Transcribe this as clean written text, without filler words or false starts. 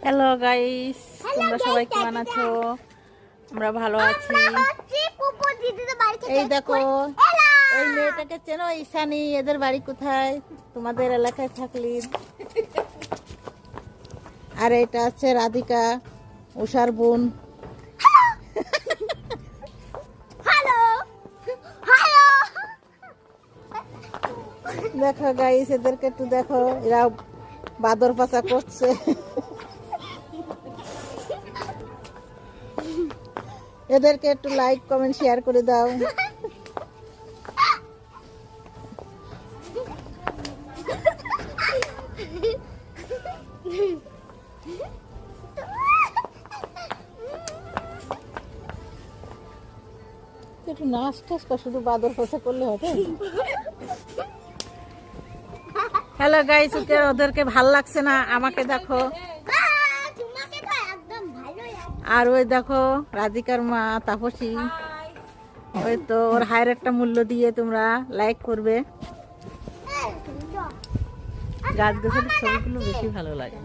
Hello guys, তোমরা সবাই কেমন আছো? আমরা ভালো আছি। এই দেখো, এই মেয়েটাকে চেনো? ঈশানী। এদের বাড়ি কোথায়? তোমাদের এলাকায় থাকলি। আর এটা আছে রাধিকা, উষার বোন। দেখো গাইস, এদেরকে একটু দেখো, এরা বাদর পাচা করছে। এদেরকে একটু লাইক কমেন্ট শেয়ার করে দাও। একটু নাচ টাচ কর, শুধু বাদর পাচা করলে হবে? হ্যালো গাইস, ওদেরকে ভাল লাগছে না, আমাকে দেখো। আর ওই দেখো রাধিকার মা তাপসী। ওই তো ওর হায়ের একটা মূল্য দিয়ে তোমরা লাইক করবে। গাছ গাছের ছবিগুলো বেশি ভালো লাগে।